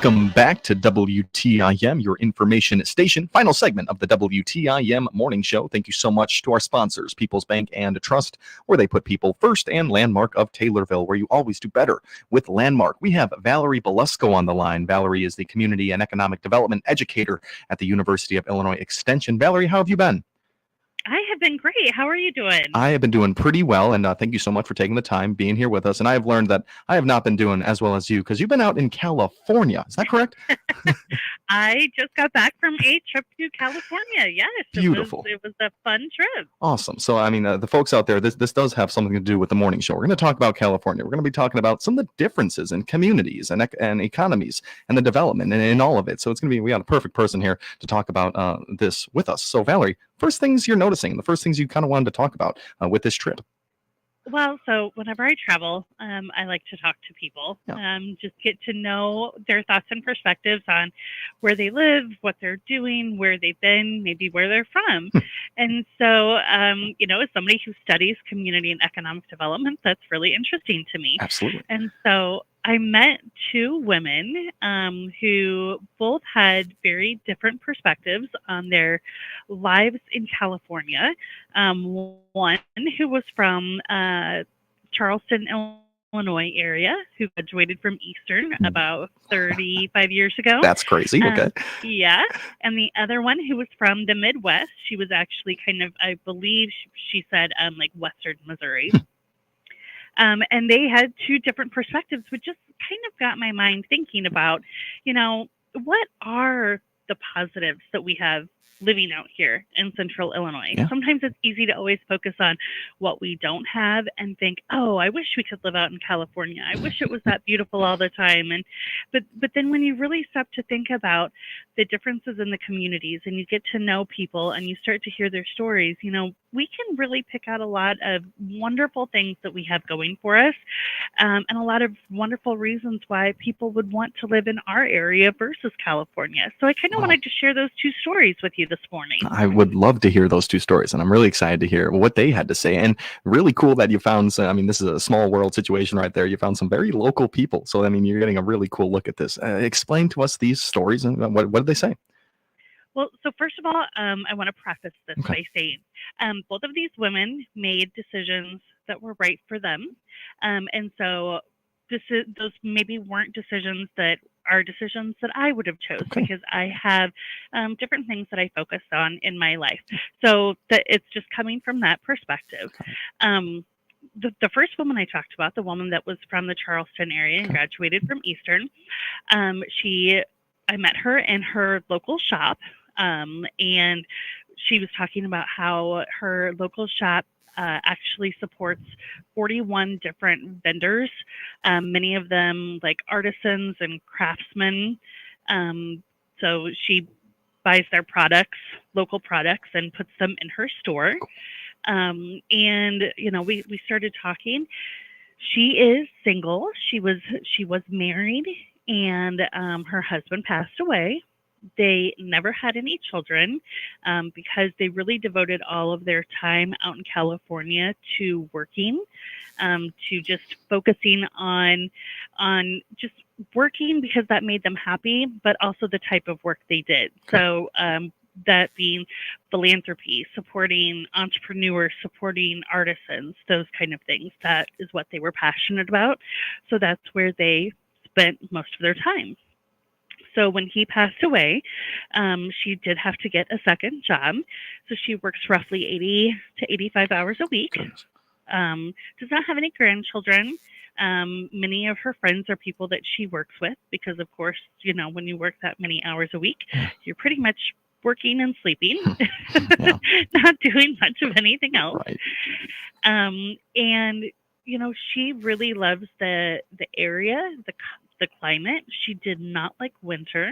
Welcome back to WTIM, your information station. Final segment of the WTIM morning show. Thank you so much to our sponsors, People's Bank and Trust, where they put people first, and Landmark of Taylorville, where you always do better with Landmark. We have Valerie Belusco on the line. Valerie is the Community and Economic Development Educator at the University of Illinois Extension. Valerie, how have you been? I have been great. How are you doing? I have been doing pretty well, and thank you so much for taking the time, being here with us. And I have learned that I have not been doing as well as you, because you've been out in California. Is that correct? I just got back from a trip to California. Yes, Beautiful. It was a fun trip. Awesome. So, I mean, the folks out there, this does have something to do with the morning show. We're going to talk about California. We're going to be talking about some of the differences in communities and economies and the development and in all of it. So it's going to be, we got a perfect person here to talk about this with us. So, Valerie, first things you're noticing, the first things you kind of wanted to talk about with this trip. Well, so whenever I travel, I like to talk to people, just get to know their thoughts and perspectives on where they live, what they're doing, where they've been, maybe where they're from. And so, as somebody who studies community and economic development, that's really interesting to me. Absolutely. And so I met two women who both had very different perspectives on their lives in California. One who was from Charleston, Illinois area, who graduated from Eastern about 35 years ago. That's crazy. Okay. Yeah. And the other one who was from the Midwest. She was actually kind of, I believe she said, like Western Missouri. And they had two different perspectives, which just kind of got my mind thinking about, what are the positives that we have living out here in Central Illinois? Yeah. Sometimes it's easy to always focus on what we don't have and think, oh, I wish we could live out in California. I wish it was that beautiful all the time. But then when you really stop to think about the differences in the communities and you get to know people and you start to hear their stories, we can really pick out a lot of wonderful things that we have going for us, and a lot of wonderful reasons why people would want to live in our area versus California. So I kind of wanted to share those two stories with you this morning. I would love to hear those two stories, and I'm really excited to hear what they had to say. And really cool that you found some, I mean, this is a small world situation right there. You found some very local people. So, I mean, you're getting a really cool look at this. Explain to us these stories, and what did they say? Well, so first of all, I want to preface this by saying both of these women made decisions that were right for them. And so those maybe weren't decisions that are decisions that I would have chose because I have different things that I focus on in my life. So that it's just coming from that perspective. The first woman I talked about, the woman that was from the Charleston area and graduated from Eastern, I met her in her local shop. And she was talking about how her local shop actually supports 41 different vendors, many of them like artisans and craftsmen. So she buys their products, local products, and puts them in her store. And, we started talking. She is single. She was married, and her husband passed away. They never had any children because they really devoted all of their time out in California to working, to just focusing on just working because that made them happy, but also the type of work they did. So that being philanthropy, supporting entrepreneurs, supporting artisans, those kind of things. That is what they were passionate about. So that's where they spent most of their time. So when he passed away, she did have to get a second job. So she works roughly 80 to 85 hours a week. Does not have any grandchildren. Many of her friends are people that she works with because, of course, when you work that many hours a week, you're pretty much working and sleeping, not doing much of anything else. Right. And she really loves the area, the climate. She did not like winter.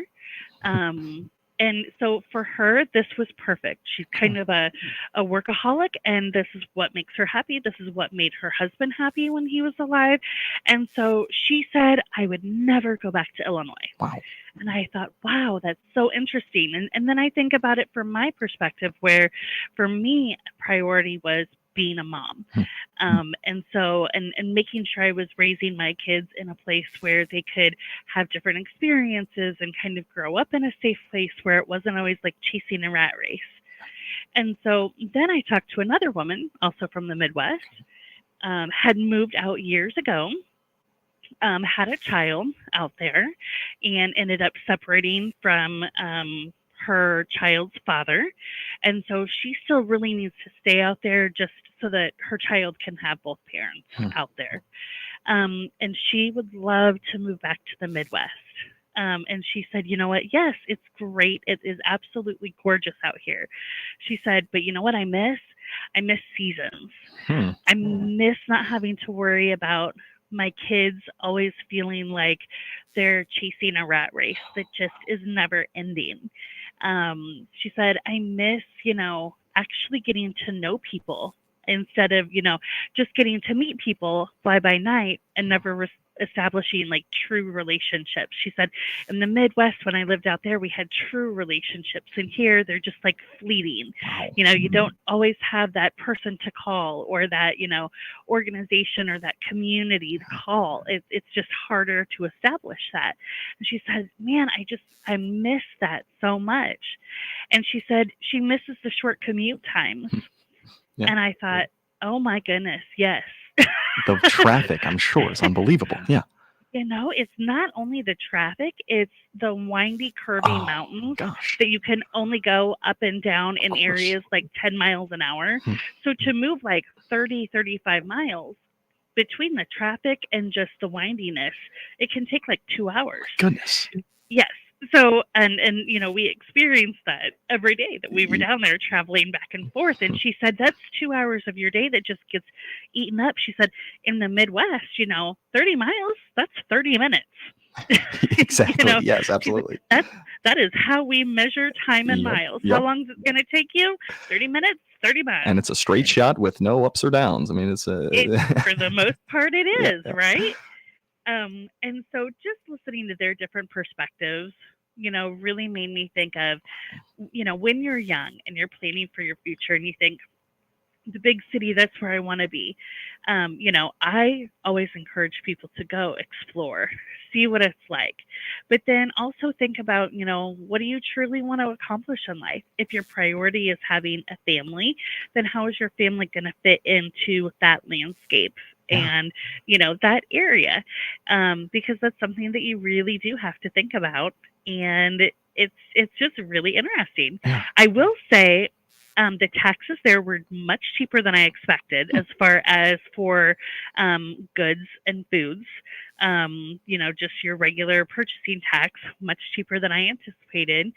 And so for her, this was perfect. She's kind of a workaholic, and this is what makes her happy. This is what made her husband happy when he was alive. And so she said, I would never go back to Illinois. Wow. And I thought, wow, that's so interesting. And then I think about it from my perspective, where for me, priority was being a mom. Hmm. And so, and making sure I was raising my kids in a place where they could have different experiences and kind of grow up in a safe place where it wasn't always like chasing a rat race. And so then I talked to another woman, also from the Midwest, had moved out years ago, had a child out there, and ended up separating from her child's father. And so she still really needs to stay out there just so that her child can have both parents out there. And she would love to move back to the Midwest. And she said, you know what? Yes, it's great. It is absolutely gorgeous out here. She said, but you know what I miss? I miss seasons. I miss not having to worry about my kids always feeling like they're chasing a rat race that just is never ending. She said, I miss, actually getting to know people instead of, just getting to meet people fly by night and never establishing like true relationships. She said, in the Midwest, when I lived out there, we had true relationships, and here they're just like fleeting. Wow. You don't always have that person to call, or that, organization or that community to call. It's just harder to establish that. And she said, man, I miss that so much. And she said she misses the short commute times. Yeah. And I thought, oh my goodness, yes. The traffic, I'm sure, is unbelievable. Yeah. It's not only the traffic, it's the windy, curving mountains that you can only go up and down in areas like 10 miles an hour. So to move like 30, 35 miles between the traffic and just the windiness, it can take like 2 hours. Goodness. Yes. So, and we experienced that every day that we were down there traveling back and forth. And she said, that's 2 hours of your day that just gets eaten up. She said, in the Midwest, 30 miles, that's 30 minutes. Exactly. Yes, absolutely. That is how we measure time in miles. How long is it going to take you? 30 minutes, 30 miles. And it's a straight shot with no ups or downs. I mean, for the most part, it is, right? And so just listening to their different perspectives, really made me think of, when you're young and you're planning for your future and you think, the big city, that's where I want to be. I always encourage people to go explore, see what it's like, but then also think about, what do you truly want to accomplish in life? If your priority is having a family, then how is your family going to fit into that landscape? And, that area, because that's something that you really do have to think about. And it's just really interesting. I will say, the taxes there were much cheaper than I expected as far as for goods and foods. Just your regular purchasing tax, much cheaper than I anticipated.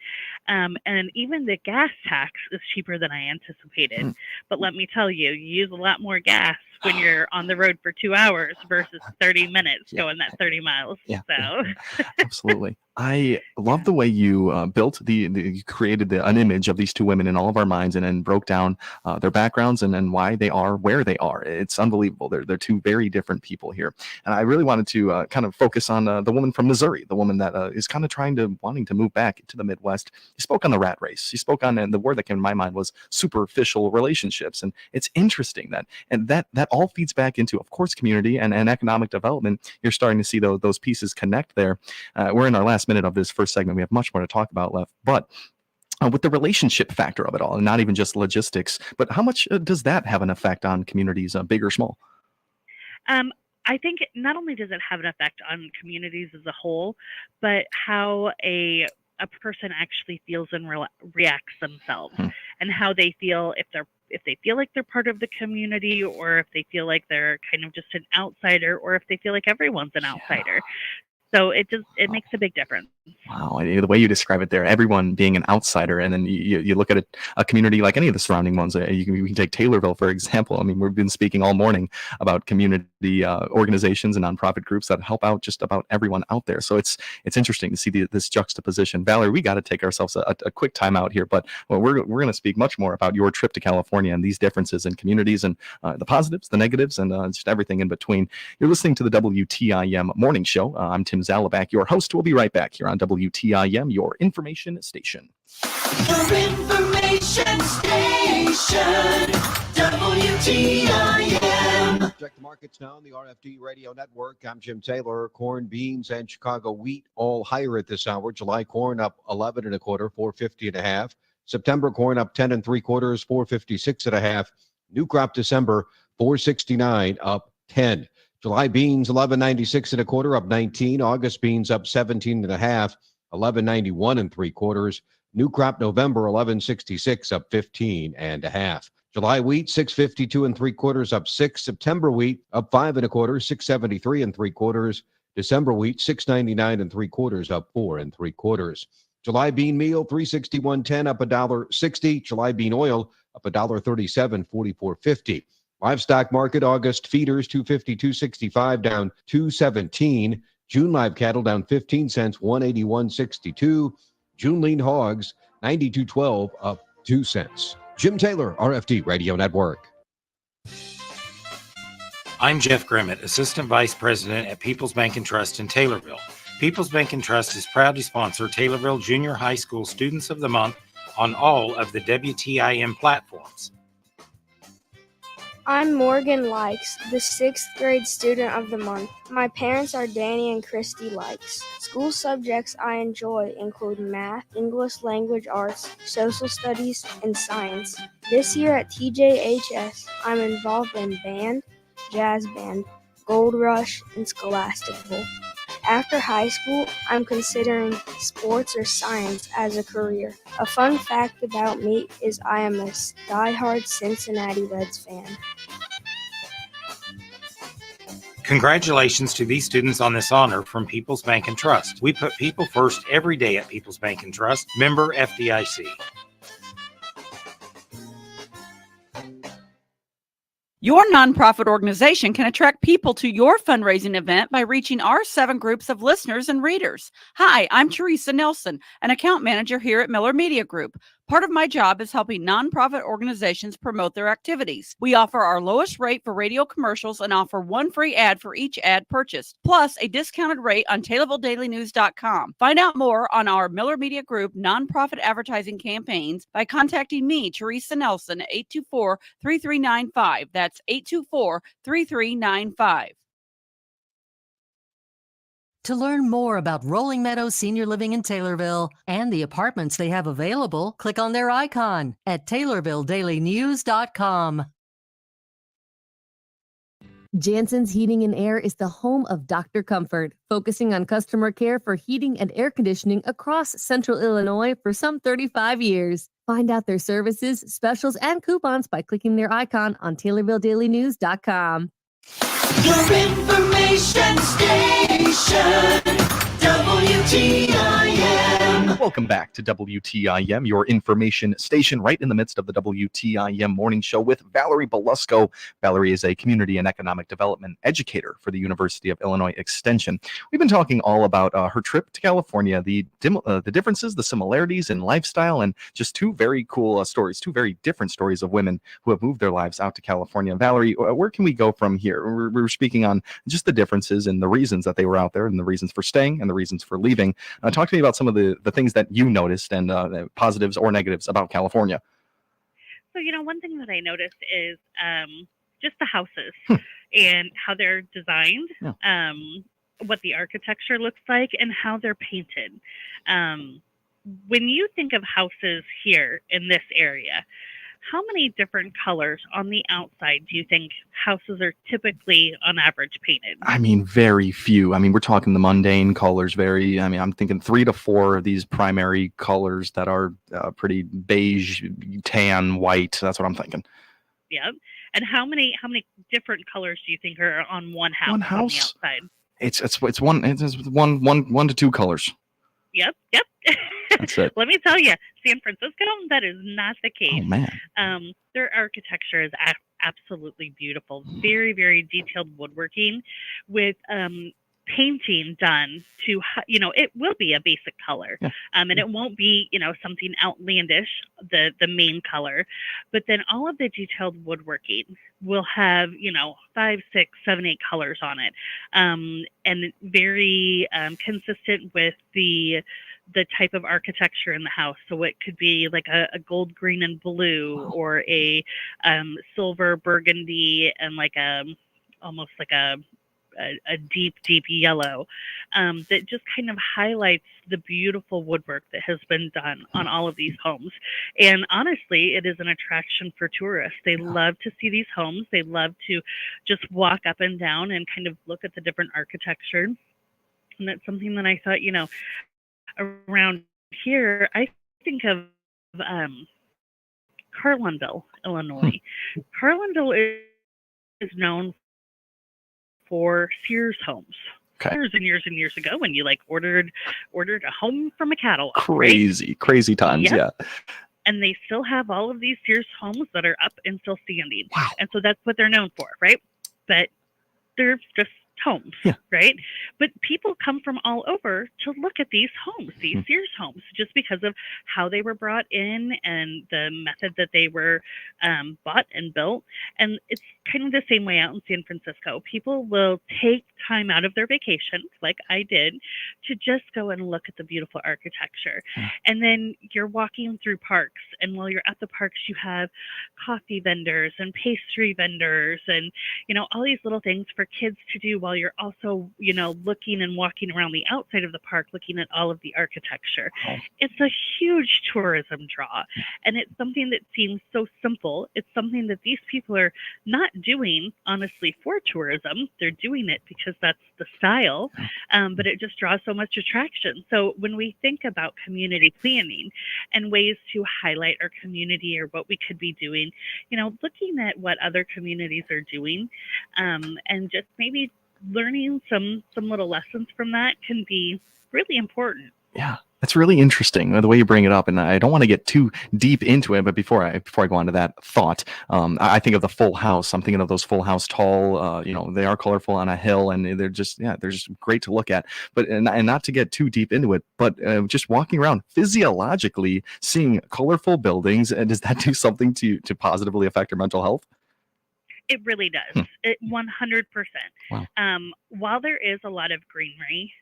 And even the gas tax is cheaper than I anticipated. But let me tell you, you use a lot more gas when you're on the road for 2 hours versus 30 minutes going that 30 miles. Absolutely. I love the way you built you created an image of these two women in all of our minds, and then broke down their backgrounds and why they are where they are. It's unbelievable. They're two very different people here. And I really wanted to kind of focus on the woman from Missouri, the woman that is kind of wanting to move back to the Midwest. You spoke on the rat race. You spoke on, and the word that came to my mind was superficial relationships. And it's interesting that all feeds back into, of course, community and economic development. You're starting to see those pieces connect there. We're in our last minute of this first segment. We have much more to talk about left, but with the relationship factor of it all, and not even just logistics, but how much does that have an effect on communities, big or small? I think not only does it have an effect on communities as a whole, but how a person actually feels and reacts themselves, and how they feel if they feel like they're part of the community, or if they feel like they're kind of just an outsider, or if they feel like everyone's an outsider. So it makes a big difference. Wow, the way you describe it there, everyone being an outsider, and then you look at a community like any of the surrounding ones. You can take Taylorville, for example. I mean, we've been speaking all morning about community organizations and nonprofit groups that help out just about everyone out there. So it's interesting to see this juxtaposition. Valerie, we got to take ourselves a quick time out here, but we're going to speak much more about your trip to California and these differences in communities, and the positives, the negatives, and just everything in between. You're listening to the WTIM Morning Show. I'm Tim Tim Zalabak, your host. We'll be right back here on WTIM, your information station. Your information station, WTIM. Check the markets now on the RFD Radio Network. I'm Jim Taylor. Corn, beans, and Chicago wheat all higher at this hour. July corn up 11 and a quarter, 450 and a half. September corn up 10 and 3/4, 456 and a half. New crop December 469 up 10. July beans 1196 and a quarter up 19. August beans up 17 and a half, 1191 and 3/4. New crop November 1166 up 15 and a half. July wheat 652 and 3/4 up 6. September wheat up 5 and a quarter, 673 and 3/4. December wheat 699 and 3/4 up 4 and 3/4. July bean meal 361.10 up $1.60. July bean oil up $1.37, 44.50. Livestock market August feeders 250, 265 down 217. June live cattle down 15 cents, 181.62. June lean hogs 92.12 up 2 cents. Jim Taylor, RFD Radio Network. I'm Jeff Grimmett, Assistant Vice President at People's Bank and Trust in Taylorville. People's Bank and Trust is proud to sponsor Taylorville Junior High School Students of the Month on all of the WTIM platforms. I'm Morgan Likes, the 6th grade student of the month. My parents are Danny and Christy Likes. School subjects I enjoy include math, English language arts, social studies, and science. This year at TJHS, I'm involved in band, jazz band, Gold Rush, and Scholastic Bowl. After high school, I'm considering sports or science as a career. A fun fact about me is I am a diehard Cincinnati Reds fan. Congratulations to these students on this honor from People's Bank and Trust. We put people first every day at People's Bank and Trust. Member FDIC. Your nonprofit organization can attract people to your fundraising event by reaching our 7 groups of listeners and readers. Hi, I'm Teresa Nelson, an account manager here at Miller Media Group. Part of my job is helping nonprofit organizations promote their activities. We offer our lowest rate for radio commercials and offer 1 free ad for each ad purchased, plus a discounted rate on TaylorvilleDailyNews.com. Find out more on our Miller Media Group nonprofit advertising campaigns by contacting me, Teresa Nelson, at 824-3395. That's 824-3395. To learn more about Rolling Meadows Senior Living in Taylorville and the apartments they have available, click on their icon at TaylorvilleDailyNews.com. Jansen's Heating and Air is the home of Dr. Comfort, focusing on customer care for heating and air conditioning across Central Illinois for some 35 years. Find out their services, specials, and coupons by clicking their icon on TaylorvilleDailyNews.com. Your information station, WTIM. Welcome back to WTIM, your information station, right in the midst of the WTIM morning show with Valerie Belusco. Valerie is a community and economic development educator for the University of Illinois Extension. We've been talking all about her trip to California, the differences, the similarities in lifestyle, and just 2 very cool stories, 2 very different stories of women who have moved their lives out to California. Valerie, where can we go from here? We're speaking on just the differences and the reasons that they were out there and the reasons for staying and the reasons for leaving. Talk to me about some of the things that you noticed and positives or negatives about California. So, one thing that I noticed is just the houses and how they're designed, what the architecture looks like, and how they're painted. When you think of houses here in this area, how many different colors on the outside do you think houses are typically, on average, painted? I mean, very few. I mean, we're talking the mundane colors. I'm thinking 3 to 4 of these primary colors that are pretty beige, tan, white. That's what I'm thinking. Yeah. And how many different colors do you think are on one house? One house? On the outside? It's one to 2 colors. Yep. That's it. Let me tell you, San Francisco, that is not the case. Oh, man. Their architecture is absolutely beautiful. Very, very detailed woodworking with painting done to, it will be a basic color. Yeah. And it won't be, something outlandish, the main color, but then all of the detailed woodworking will have, 5, 6, 7, 8 colors on it. And very consistent with the type of architecture in the house. So it could be like a gold, green, and blue, or a silver, burgundy, and like almost like a deep, deep yellow, that just kind of highlights the beautiful woodwork that has been done on all of these homes. And honestly, it is an attraction for tourists. They love to see these homes. They love to just walk up and down and kind of look at the different architecture. And that's something that I thought, around here, I think of Carlinville, Illinois. Carlinville is known for Sears homes. Okay. Years and years and years ago, when you like ordered a home from a catalog. Crazy times. Yep. Yeah. And they still have all of these Sears homes that are up and still standing. Wow. And so that's what they're known for, right? But they're just homes, right? But people come from all over to look at these homes, these Sears homes, just because of how they were brought in and the method that they were bought and built. And it's kind of the same way out in San Francisco. People will take time out of their vacation, like I did, to just go and look at the beautiful architecture. And then you're walking through parks, and while you're at the parks, you have coffee vendors and pastry vendors and, all these little things for kids to do while you're also, looking and walking around the outside of the park, looking at all of the architecture. It's a huge tourism draw, and it's something that seems so simple. It's something that these people are not doing, honestly, for tourism. They're doing it because that's the style, but it just draws so much attraction. So when we think about community planning and ways to highlight our community or what we could be doing, looking at what other communities are doing, and just maybe learning some little lessons from that can be really important. Yeah, that's really interesting the way you bring it up, and I don't want to get too deep into it. But before I go on to that thought, I think of the Full House. I'm thinking of those Full House tall. They are colorful on a hill, and they're just great to look at. But and not to get too deep into it, but just walking around physiologically, seeing colorful buildings, does that do something to positively affect your mental health? It really does. It 100%. Wow. While there is a lot of greenery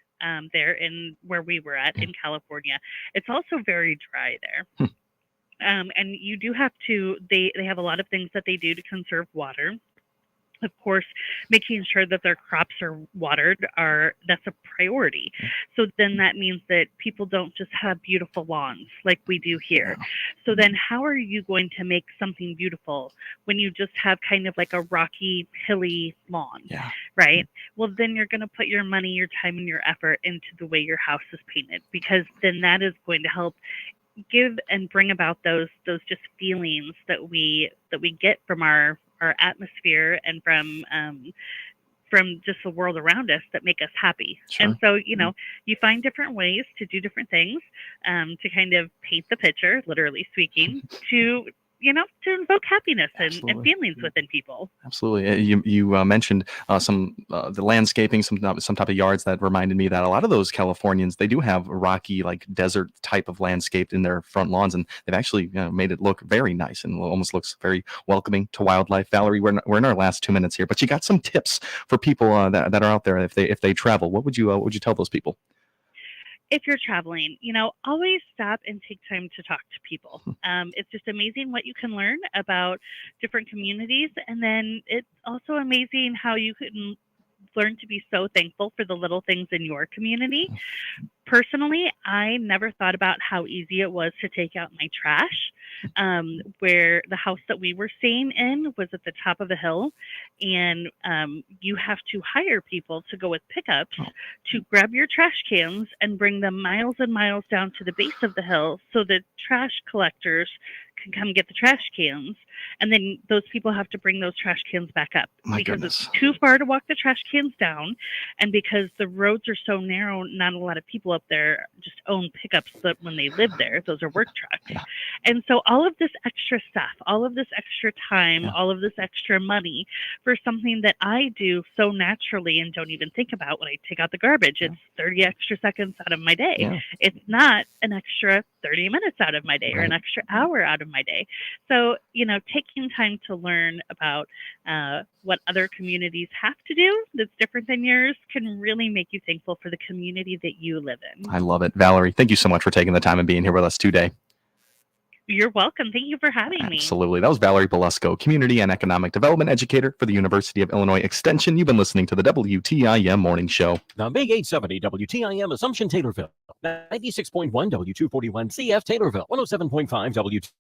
there in where we were at in California, it's also very dry there. And you do have to, they have a lot of things that they do to conserve water. Of course, making sure that their crops are watered that's a priority. So then that means that people don't just have beautiful lawns like we do here. So then how are you going to make something beautiful when you just have kind of like a rocky, hilly lawn, right? Well, then you're going to put your money, your time, and your effort into the way your house is painted, because then that is going to help give and bring about those just feelings that we get from our atmosphere and from just the world around us that make us happy. Sure. And so, you find different ways to do different things, to kind of paint the picture, literally speaking, to invoke happiness and feelings within people. Absolutely. You mentioned some the landscaping, some type of yards that reminded me that a lot of those Californians, they do have rocky, like desert type of landscape in their front lawns, and they've actually made it look very nice and almost looks very welcoming to wildlife. Valerie, we're in our last 2 minutes here, but you got some tips for people that are out there if they travel. What would you tell those people? If you're traveling, always stop and take time to talk to people. It's just amazing what you can learn about different communities. And then it's also amazing how you can learn to be so thankful for the little things in your community. Personally, I never thought about how easy it was to take out my trash. Where the house that we were staying in was at the top of the hill, and you have to hire people to go with pickups to grab your trash cans and bring them miles and miles down to the base of the hill so the trash collectors can come get the trash cans and then those people have to bring those trash cans back up My because goodness. it's too far to walk the trash cans down, and because the roads are so narrow, not a lot of people up there just own pickups that when they live there, those are work trucks. Yeah. And so all of this extra stuff, all of this extra time, Yeah. all of this extra money for something that I do so naturally and don't even think about when I take out the garbage. Yeah. It's 30 extra seconds out of my day. Yeah. It's not an extra 30 minutes out of my day or an Right. extra hour out of my day. So, taking time to learn about what other communities have to do that's different than yours can really make you thankful for the community that you live in. I love it. Valerie, thank you so much for taking the time and being here with us today. You're welcome. Thank you for having me. Absolutely. That was Valerie Belusco, Community and Economic Development Educator for the University of Illinois Extension. You've been listening to the WTIM Morning Show. The Big 870 WTIM Assumption Taylorville, 96.1 W241 CF Taylorville, 107.5 W229.